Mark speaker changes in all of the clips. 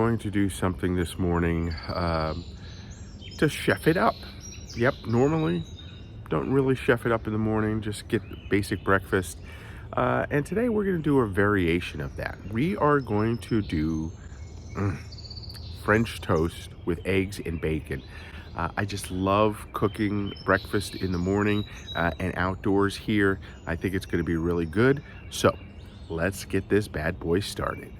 Speaker 1: going to do something this morning to chef it up. Yep, normally don't really chef it up in the morning, just get basic breakfast. And today we're going to do a variation of that. We are going to do French toast with eggs and bacon. I just love cooking breakfast in the morning and outdoors here. I think it's going to be really good. So let's get this bad boy started.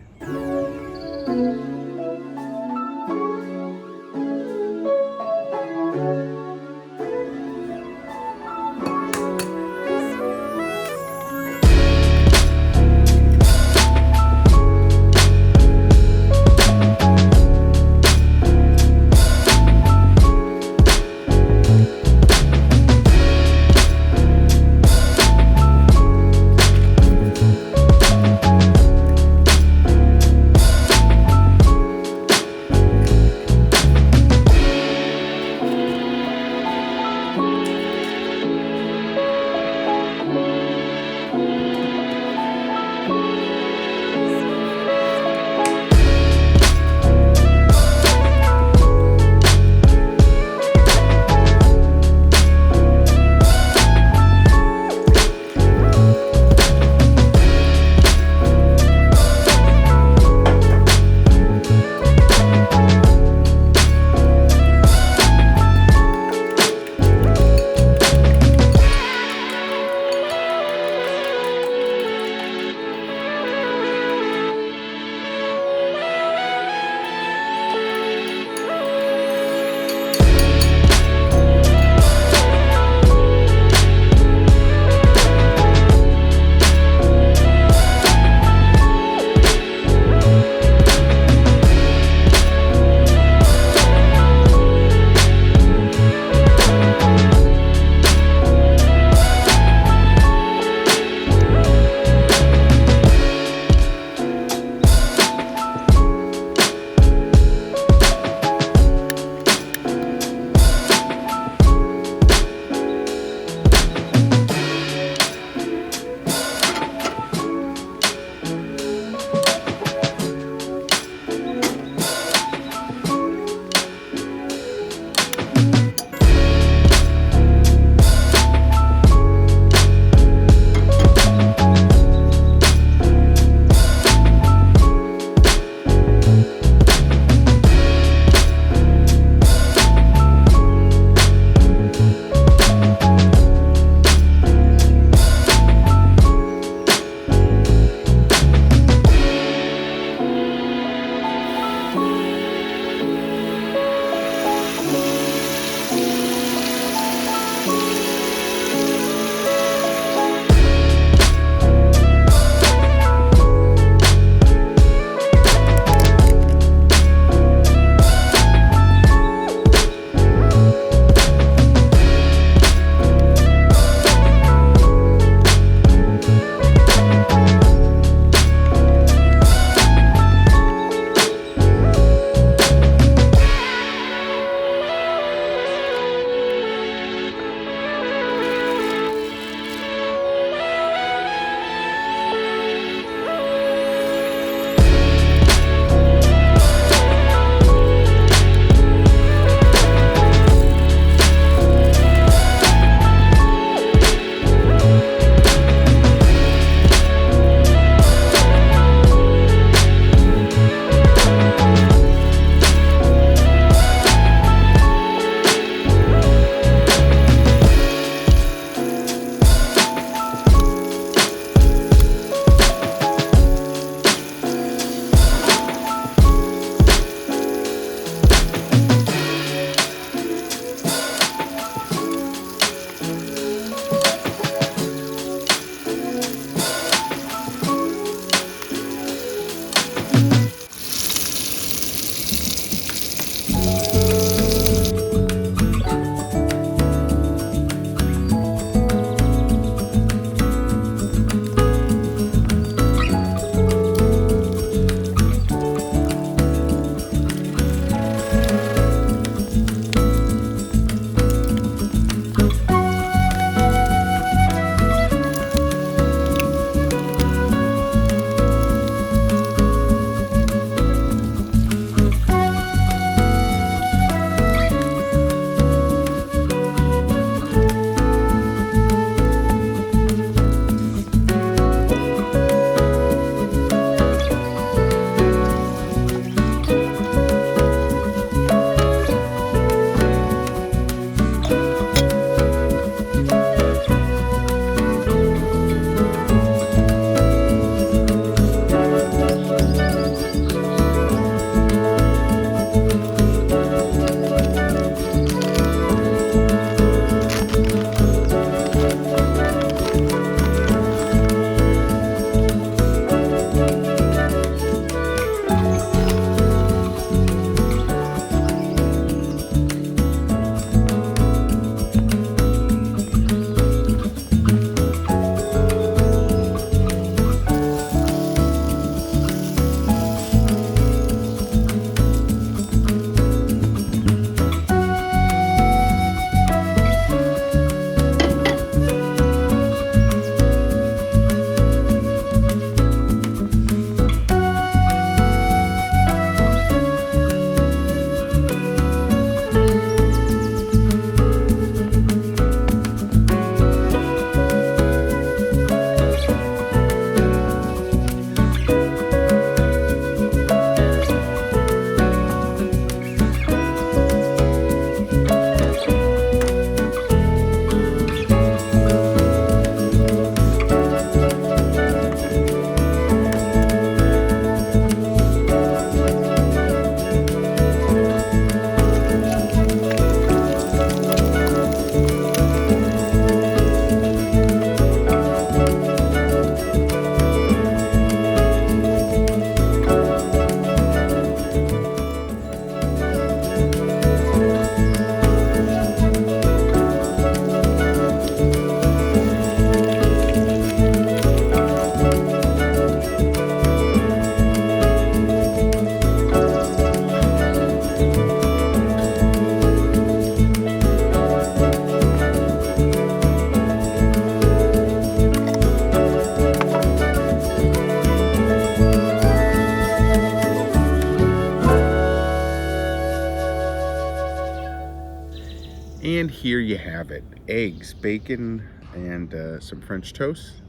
Speaker 1: here you have it. Eggs, bacon, and some French toast.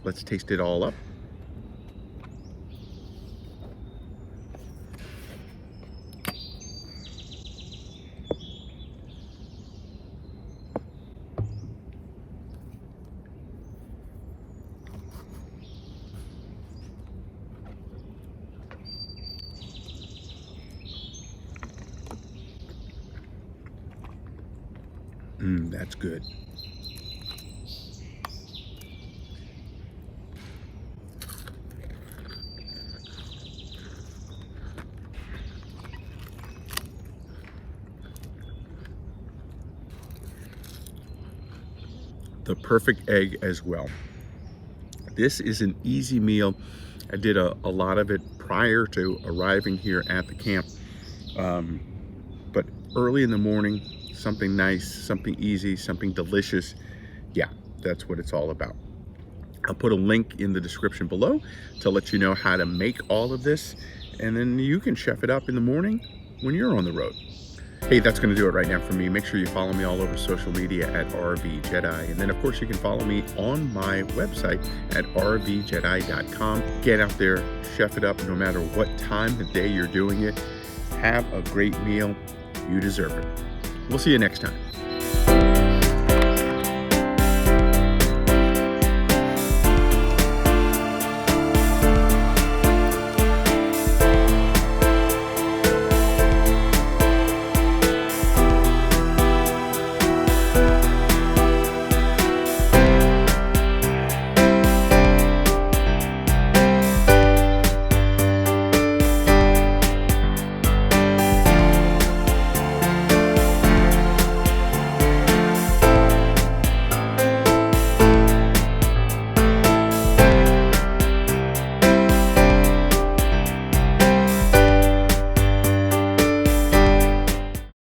Speaker 1: Let's taste it all up. That's good. The perfect egg as well. This is an easy meal. I did a lot of it prior to arriving here at the camp. But early in the morning, something nice, something easy, something delicious. Yeah, that's what it's all about. I'll put a link in the description below to let you know how to make all of this, and then you can chef it up in the morning when you're on the road. Hey, that's going to do it right now for me. Make sure you follow me all over social media at RVJEDEYE. And then, of course, you can follow me on my website at RVJEDEYE.com. Get out there, chef it up no matter what time of day you're doing it. Have a great meal. You deserve it. We'll see you next time.